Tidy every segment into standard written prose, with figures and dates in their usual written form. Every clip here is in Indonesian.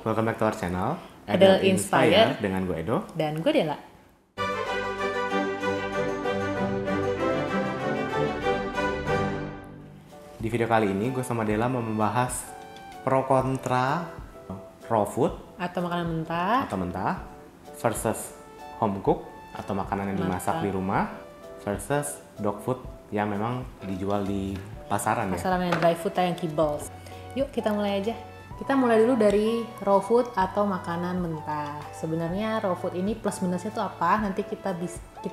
welcome back to our channel Adult Inspire dengan gue Edo. Dan gue Dela. Di video kali ini gue sama Dela mau membahas pro kontra raw food Atau makanan mentah versus home cook atau makanan yang dimasak di rumah versus dog food yang memang dijual di pasaran ya. Pasaran yang dry food yang kibbles. Yuk kita mulai aja. Kita mulai dulu dari raw food atau makanan mentah. Sebenarnya raw food ini plus minusnya itu apa? Nanti kita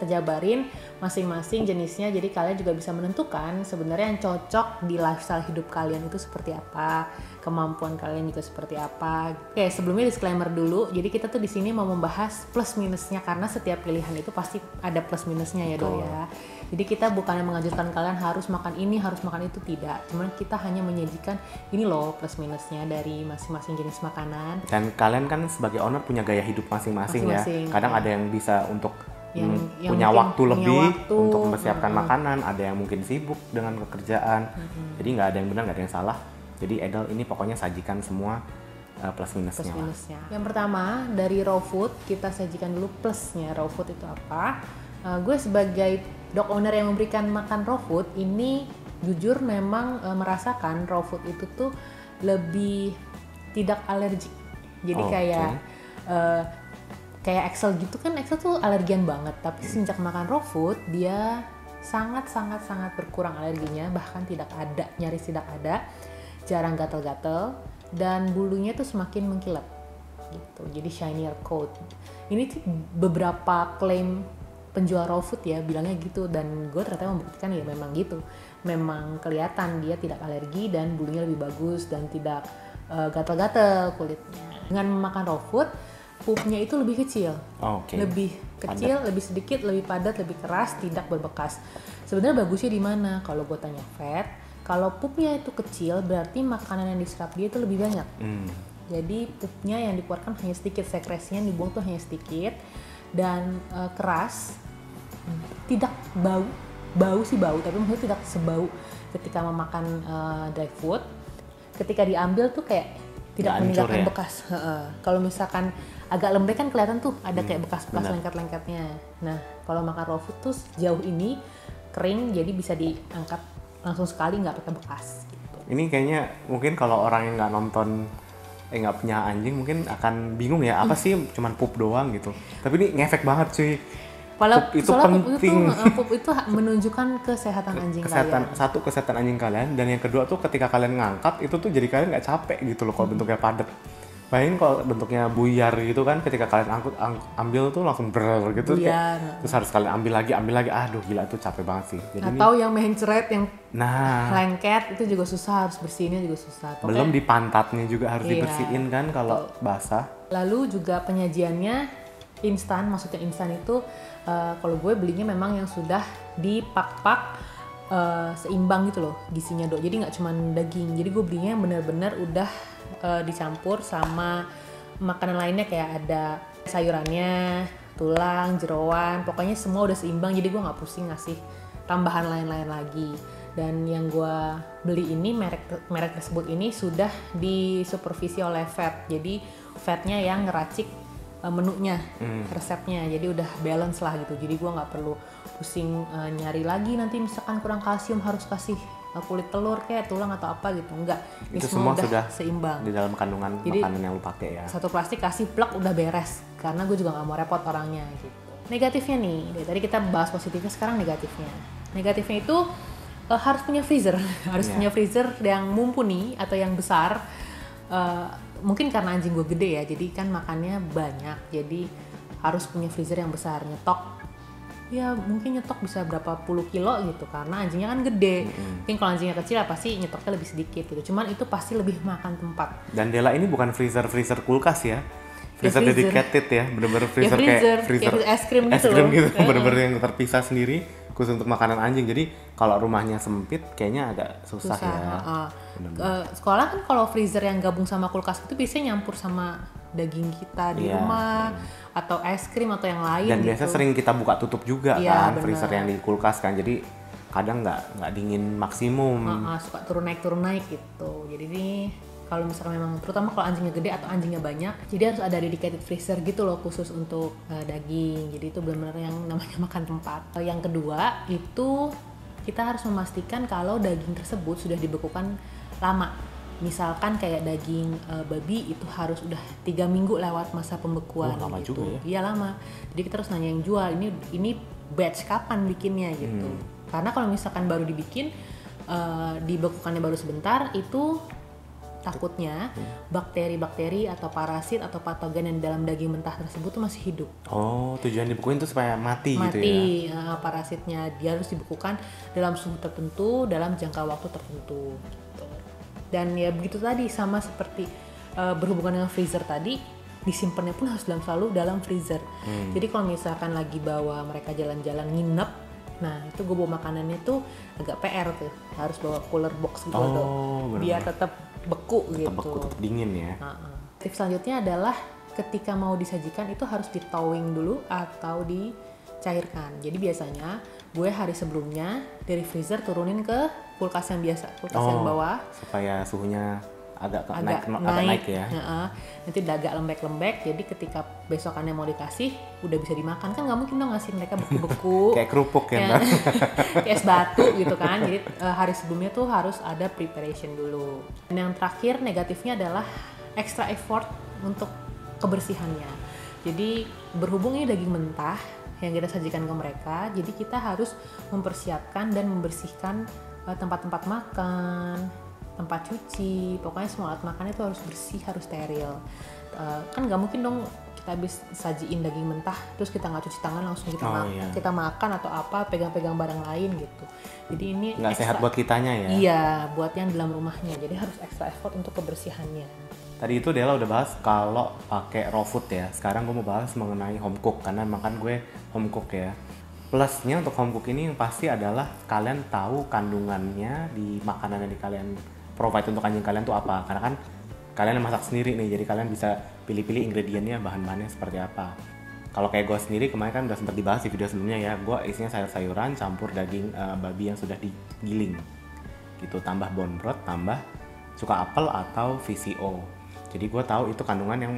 jabarin masing-masing jenisnya. Jadi kalian juga bisa menentukan sebenarnya yang cocok di lifestyle hidup kalian itu seperti apa, kemampuan kalian juga seperti apa. Oke, sebelumnya disclaimer dulu. Jadi kita tuh di sini mau membahas plus minusnya karena setiap pilihan itu pasti ada plus minusnya ya, Do ya. Jadi kita bukannya mengajarkan kalian harus makan ini, harus makan itu, tidak. Cuman kita hanya menyajikan ini loh plus minusnya dari masing-masing jenis makanan. Dan kalian kan sebagai owner punya gaya hidup masing-masing ya. Kadang ada yang bisa untuk yang punya waktu lebih untuk mempersiapkan makanan, ada yang mungkin sibuk dengan pekerjaan. Jadi nggak ada yang benar, nggak ada yang salah. Jadi Edel ini pokoknya sajikan semua plus minusnya. Yang pertama dari raw food, kita sajikan dulu plusnya raw food itu apa. Gue sebagai dog owner yang memberikan makan raw food ini jujur memang merasakan raw food itu tuh lebih tidak alergik. Jadi kayak Axel gitu kan, Axel tuh alergian banget, tapi sejak makan raw food dia sangat berkurang alerginya, bahkan nyaris tidak ada, jarang gatal-gatal, dan bulunya tuh semakin mengkilap gitu, jadi shinier coat. Ini tuh beberapa klaim penjual raw food ya bilangnya gitu, dan gue ternyata membuktikan ya memang gitu, memang kelihatan dia tidak alergi dan bulunya lebih bagus dan tidak gatal-gatal kulitnya. Dengan memakan raw food, pupnya itu lebih kecil, lebih kecil, padat. Lebih sedikit, lebih padat, lebih keras, tidak berbekas. Sebenarnya bagusnya di mana? Kalau gue tanya vet, kalau pupnya itu kecil berarti makanan yang diserap dia itu lebih banyak. Jadi pupnya yang dikeluarkan hanya sedikit, sekresinya yang dibuang tuh hanya sedikit, dan keras, tidak bau sih bau, tapi maksudnya tidak sebau ketika memakan dry food. Ketika diambil tuh kayak tidak meninggalkan bekas. Kalau misalkan agak lembek kan kelihatan tuh ada kayak bekas-bekas lengket-lengketnya. Nah, kalau makan raw food tuh jauh ini kering, jadi bisa diangkat langsung sekali, nggak pakai bekas. Gitu. Ini kayaknya mungkin kalau orang yang nggak nonton, nggak punya anjing mungkin akan bingung ya, apa sih cuman pup doang gitu. Tapi ini ngefek banget cuy. Pup itu penting. Pup itu menunjukkan kesehatan anjing kalian. Satu, kesehatan anjing kalian, dan yang kedua tuh ketika kalian ngangkat itu tuh jadi kalian nggak capek gitu loh kalau bentuknya padat. Bayangin kalau bentuknya buyar gitu kan, ketika kalian ambil tuh langsung ber gitu kayak, terus harus kalian ambil lagi, aduh gila tuh capek banget sih. Jadi atau yang mencret yang lengket itu juga susah, harus bersihinnya juga susah. Pokoknya, belum di pantatnya juga harus dibersihin kan kalau basah. Lalu juga penyajiannya instan, maksudnya instan itu kalau gue belinya memang yang sudah dipak-pak seimbang gitu loh gizinya, Dok. Jadi nggak cuma daging. Jadi gue belinya yang benar-benar udah dicampur sama makanan lainnya, kayak ada sayurannya, tulang, jeroan, pokoknya semua udah seimbang. Jadi gue nggak pusing ngasih tambahan lain-lain lagi. Dan yang gue beli ini, merek tersebut ini sudah disupervisi oleh vet. Jadi vetnya yang ngeracik menunya, resepnya, jadi udah balance lah gitu. Jadi gue nggak perlu pusing nyari lagi nanti misalkan kurang kalsium harus kasih kulit telur kayak tulang atau apa gitu. Enggak, ini itu semua sudah seimbang di dalam kandungan makanan yang lu pakai ya. Satu plastik kasih plak udah beres, karena gue juga nggak mau repot orangnya gitu. Negatifnya nih, dari tadi kita bahas positifnya, sekarang negatifnya. Negatifnya itu harus punya freezer, punya freezer yang mumpuni atau yang besar. Mungkin karena anjing gue gede ya, jadi kan makannya banyak, jadi harus punya freezer yang besar. Nyetok ya mungkin nyetok bisa berapa puluh kilo gitu, karena anjingnya kan gede. Mungkin kalau anjingnya kecil pasti nyetoknya lebih sedikit gitu, cuman itu pasti lebih makan tempat. Dan Dela ini bukan freezer kulkas ya, freezer dedicated ya, bener-bener freezer kayak freezer es krim gitu, bener-bener yang terpisah sendiri khusus untuk makanan anjing. Jadi kalau rumahnya sempit kayaknya agak susah ya. Sekolah kan kalau freezer yang gabung sama kulkas itu biasanya nyampur sama daging kita di rumah atau es krim atau yang lain. Dan biasa sering kita buka tutup juga kan freezer yang di kulkas kan, jadi kadang nggak dingin maksimum. Suka turun naik gitu. Jadi ini kalau misalkan memang terutama kalau anjingnya gede atau anjingnya banyak, jadi harus ada dedicated freezer gitu loh khusus untuk daging. Jadi itu benar-benar yang namanya makan tempat. Yang kedua itu kita harus memastikan kalau daging tersebut sudah dibekukan lama. Misalkan kayak daging babi itu harus udah 3 minggu lewat masa pembekuan. Lama gitu. juga ya? Iya lama. Jadi kita harus nanya yang jual ini batch kapan bikinnya gitu. Karena kalau misalkan baru dibikin dibekukannya baru sebentar, itu takutnya bakteri-bakteri atau parasit atau patogen yang dalam daging mentah tersebut tuh masih hidup. Oh, tujuan dibekuin itu supaya mati gitu ya? Mati parasitnya. Dia harus dibekukan dalam suhu tertentu, dalam jangka waktu tertentu. Gitu. Dan ya begitu tadi, sama seperti berhubungan dengan freezer tadi, disimpannya pun harus selalu dalam freezer. Jadi kalau misalkan lagi bawa mereka jalan-jalan nginep, nah itu gue bawa makanannya tuh agak PR tuh, harus bawa cooler box gitu tuh, biar tetap beku gitu. Tetap dingin ya. Tips selanjutnya adalah ketika mau disajikan itu harus ditowing dulu atau dicairkan. Jadi biasanya gue hari sebelumnya dari freezer turunin ke kulkas yang biasa, kulkas yang bawah, supaya suhunya agak naik ya. Nanti udah agak lembek-lembek, jadi ketika besokannya mau dikasih udah bisa dimakan. Kan nggak mungkin dong ngasih mereka beku-beku kayak kerupuk ya, kayak es batu gitu kan. Jadi hari sebelumnya tuh harus ada preparation dulu. Dan yang terakhir negatifnya adalah extra effort untuk kebersihannya. Jadi berhubung ini daging mentah yang kita sajikan ke mereka, jadi kita harus mempersiapkan dan membersihkan tempat-tempat makan, tempat cuci, pokoknya semua alat makan itu harus bersih, harus steril. Kan nggak mungkin dong kita habis sajiin daging mentah terus kita nggak cuci tangan langsung kita makan atau apa, pegang-pegang barang lain gitu. Jadi ini nggak sehat buat kitanya ya. Iya, buat yang dalam rumahnya. Jadi harus extra effort untuk kebersihannya. Tadi itu Della udah bahas kalau pakai raw food ya. Sekarang gue mau bahas mengenai home cook, karena makan gue home cook ya. Plusnya untuk home cook ini yang pasti adalah kalian tahu kandungannya di makanan yang kalian provide untuk anjing kalian tuh apa. Karena kan kalian yang masak sendiri nih, jadi kalian bisa pilih-pilih ingredientnya, bahan-bahannya seperti apa. Kalau kayak gue sendiri kemarin kan udah sempat dibahas di video sebelumnya ya, gue isinya sayur-sayuran campur daging babi yang sudah digiling gitu, tambah bone broth, tambah cuka apel atau VCO. Jadi gue tahu itu kandungan yang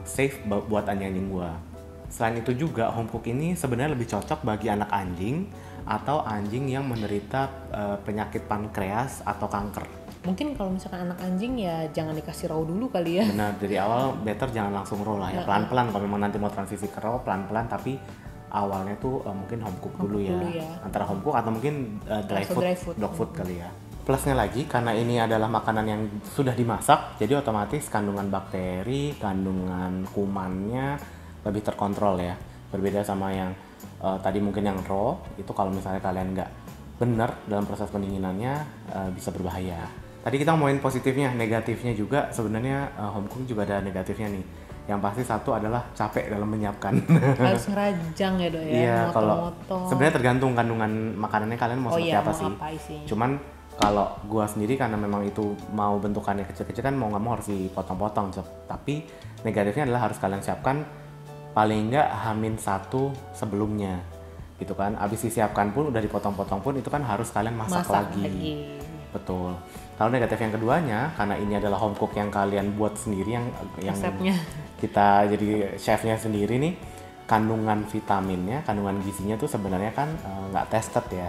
safe buat anjing-anjing gue. Selain itu juga home cook ini sebenarnya lebih cocok bagi anak anjing atau anjing yang menderita penyakit pankreas atau kanker. Mungkin kalau misalkan anak anjing ya jangan dikasih raw dulu kali ya. Benar, dari awal better jangan langsung raw lah ya, pelan-pelan. Kalau memang nanti mau transisi ke raw pelan-pelan, tapi awalnya tuh mungkin home cook dulu ya. Antara home cook atau mungkin dry food, dog food kali ya. Plusnya lagi, karena ini adalah makanan yang sudah dimasak, jadi otomatis kandungan bakteri, kandungan kumannya lebih terkontrol ya. Berbeda sama yang tadi mungkin yang raw, itu kalau misalnya kalian nggak benar dalam proses pendinginannya bisa berbahaya. Tadi kita ngomongin positifnya, negatifnya juga sebenarnya home cook juga ada negatifnya nih. Yang pasti satu adalah capek dalam menyiapkan. Harus ngerajang ya Dok ya. Iya, kalau sebenarnya tergantung kandungan makanannya kalian mau seperti apa sih. Cuman kalau gua sendiri karena memang itu mau bentukannya kecil-kecil kan mau nggak mau harus dipotong-potong. Tapi negatifnya adalah harus kalian siapkan paling nggak H-1 sebelumnya gitu kan. Abis disiapkan pun udah dipotong-potong pun itu kan harus kalian masak lagi. Betul. Kalau negatif yang keduanya, karena ini adalah home cook yang kalian buat sendiri, yang kita jadi chefnya sendiri nih, kandungan vitaminnya, kandungan gizinya tuh sebenarnya kan nggak tested ya.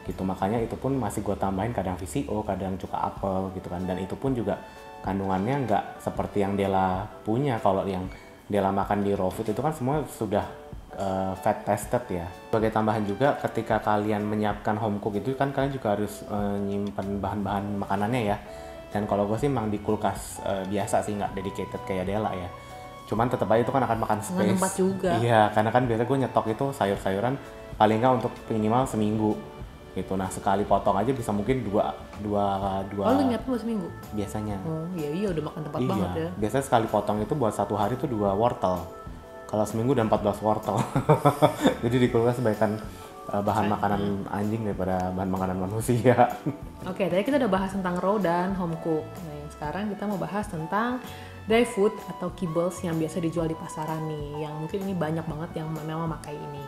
Gitu, makanya itu pun masih gue tambahin kadang VCO, kadang cuka apel gitu kan, dan itu pun juga kandungannya nggak seperti yang Della punya. Kalau yang Della makan di raw food itu kan semua sudah fat tested ya. Sebagai tambahan juga, ketika kalian menyiapkan home cook itu kan kalian juga harus nyimpen bahan-bahan makanannya ya. Dan kalau gue sih emang di kulkas biasa sih, nggak dedicated kayak Della ya. Cuman tetap aja itu kan akan makan space. Tempat juga. Iya, karena kan biasa gue nyetok itu sayur-sayuran paling nggak untuk minimal seminggu gitu. Nah sekali potong aja bisa mungkin dua. Oh lu nyiapin buat seminggu? Biasanya. Oh iya udah makan tempat banget ya. Biasanya sekali potong itu buat satu hari tuh 2 wortel. Kalau seminggu dan 14 wortel. Jadi di kulkas sebaikkan bahan makanan anjing daripada bahan makanan manusia. Oke, tadi kita udah bahas tentang raw dan home cook. Nah sekarang kita mau bahas tentang dry food atau kibbles yang biasa dijual di pasaran nih. Yang mungkin ini banyak banget yang memang memakai ini.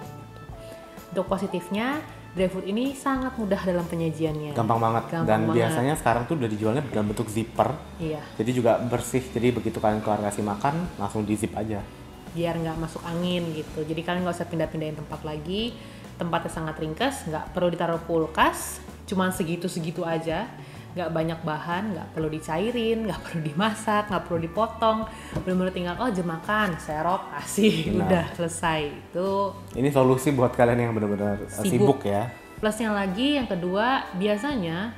Untuk positifnya, dry food ini sangat mudah dalam penyajiannya. Gampang banget. Dan biasanya sekarang tuh udah dijualnya dalam bentuk zipper. Iya. Jadi juga bersih. Jadi begitu kalian keluar kasih makan, langsung di zip aja. Biar nggak masuk angin gitu. Jadi kalian nggak usah pindah-pindahin tempat lagi. Tempatnya sangat ringkas, nggak perlu ditaruh kulkas. Cuman segitu-segitu aja. Nggak banyak bahan, nggak perlu dicairin, nggak perlu dimasak, nggak perlu dipotong, benar-benar tinggal jam makan, serok, kasih, udah selesai. Itu ini solusi buat kalian yang benar-benar sibuk ya. Plusnya lagi yang kedua, biasanya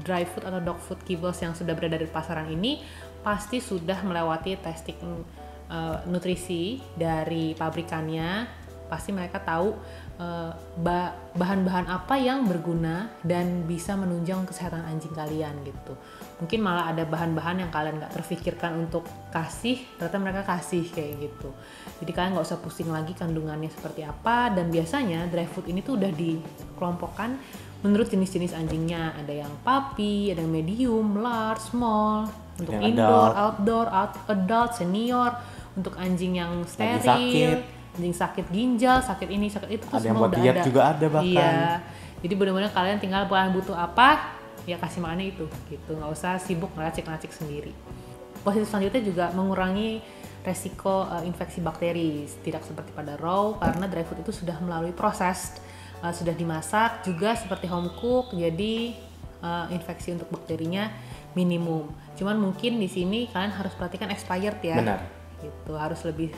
dry food atau dog food kibbles yang sudah berada di pasaran ini pasti sudah melewati testing nutrisi dari pabrikannya. Pasti mereka tahu bahan-bahan apa yang berguna dan bisa menunjang kesehatan anjing kalian gitu. Mungkin malah ada bahan-bahan yang kalian nggak terfikirkan untuk kasih, ternyata mereka kasih kayak gitu. Jadi kalian nggak usah pusing lagi kandungannya seperti apa. Dan biasanya dry food ini tuh udah dikelompokkan menurut jenis-jenis anjingnya. Ada yang puppy, ada yang medium, large, small. Untuk yang indoor, outdoor, adult, senior. Untuk anjing yang steril, anjing sakit ginjal, sakit ini, sakit itu, ada yang buat diet juga ada bahkan. Iya. Jadi benar-benar kalian tinggal butuh apa, ya kasih makannya itu gitu. Nggak usah sibuk ngeracik-racik sendiri. Positif selanjutnya juga mengurangi resiko infeksi bakteri. Tidak seperti pada raw, karena dry food itu sudah melalui proses, sudah dimasak juga seperti home cook. Jadi infeksi untuk bakterinya minimum. Cuman mungkin di sini kalian harus perhatikan expired ya. Benar. Gitu, harus lebih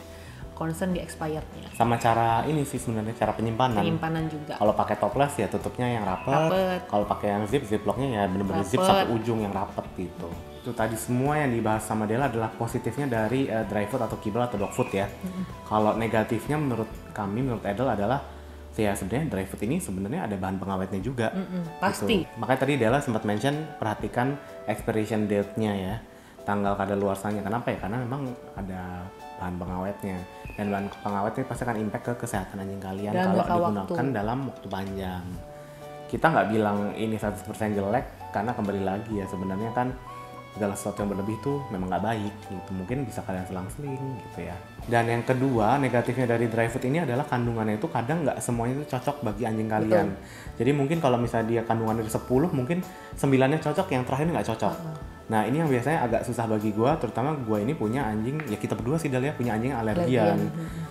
concern di expirednya. Sama cara ini sih sebenarnya, cara penyimpanan. Penyimpanan juga. Kalau pakai topless ya tutupnya yang rapet. Kalau pakai yang ziplocknya ya benar-benar zip sampai ujung yang rapet gitu. Itu tadi semua yang dibahas sama Della adalah positifnya dari dry food atau kibble atau dog food ya. Kalau negatifnya menurut kami, menurut Edel adalah ya sebenarnya dry food ini sebenarnya ada bahan pengawetnya juga. Pasti. Gitu. Makanya tadi Della sempat mention perhatikan expiration date-nya ya. Tanggal kadaluarsanya. Kenapa ya? Karena memang ada bahan pengawetnya. Dan bahan pengawetnya pasti akan impact ke kesehatan anjing kalian kalau digunakan dalam waktu panjang. Kita nggak bilang ini 100% jelek, karena kembali lagi ya sebenarnya kan segala sesuatu yang berlebih tuh memang nggak baik gitu. Mungkin bisa kalian selang-seling gitu ya. Dan yang kedua negatifnya dari dry food ini adalah kandungannya itu kadang nggak semuanya itu cocok bagi anjing kalian. Jadi mungkin kalau misalnya dia kandungannya 10, mungkin 9-nya cocok, yang terakhir nggak cocok. Nah ini yang biasanya agak susah bagi gue, terutama gue ini punya anjing, ya kita berdua sih Dalia punya anjing alergian.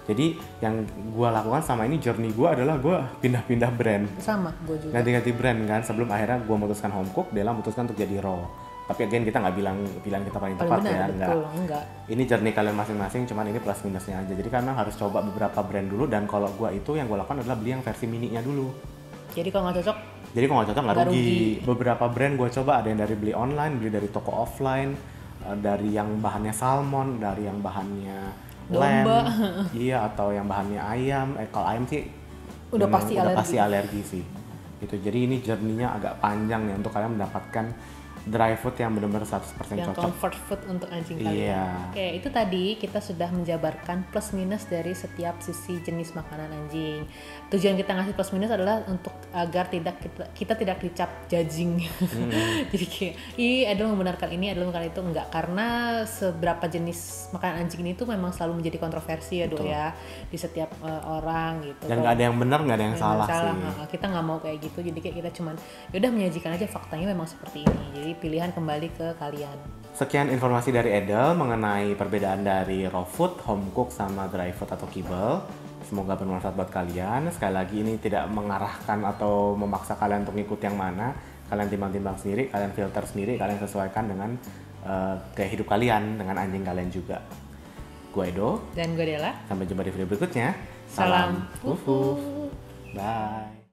Jadi yang gue lakukan sama ini journey gue adalah gue pindah-pindah brand. Sama, gue juga. Ganti-ganti brand kan, sebelum akhirnya gue memutuskan home cook, Della memutuskan untuk jadi raw. Tapi again kita nggak bilang pilihan kita paling tepat ya, enggak. Ini journey kalian masing-masing, cuman ini plus minusnya aja. Jadi karena harus coba beberapa brand dulu, dan kalau gue itu yang gue lakukan adalah beli yang versi mininya dulu. Jadi kalau nggak cocok? Jadi kalau nggak cocok nggak rugi. Beberapa brand gue coba, ada yang dari beli online, beli dari toko offline, dari yang bahannya salmon, dari yang bahannya lamb, iya, atau yang bahannya ayam. Kalau ayam sih udah pasti alergi sih. Gitu. Jadi ini journey-nya agak panjang nih untuk kalian mendapatkan dry food yang benar-benar 100% yang cocok. Comfort food untuk anjing kalian. Oke, itu tadi kita sudah menjabarkan plus minus dari setiap sisi jenis makanan anjing. Tujuan kita ngasih plus minus adalah untuk agar kita tidak dicap judging. Jadi kayak, Edel membenarkan ini, Edel membenarkan itu, enggak, karena seberapa jenis makanan anjing ini tuh memang selalu menjadi kontroversi ya, Dok ya, di setiap orang gitu. Dan nggak ada yang benar, nggak ada yang salah sih. Kita nggak mau kayak gitu, jadi kayak kita cuman yaudah menyajikan aja faktanya memang seperti ini. Jadi pilihan kembali ke kalian. Sekian informasi dari Edel mengenai perbedaan dari raw food, home cook, sama dry food atau kibble. Semoga bermanfaat buat kalian. Sekali lagi ini tidak mengarahkan atau memaksa kalian untuk ikut yang mana. Kalian timbang-timbang sendiri, kalian filter sendiri, kalian sesuaikan dengan gaya hidup kalian, dengan anjing kalian juga. Gue Edo. Dan gue Della. Sampai jumpa di video berikutnya. Salam. Bye.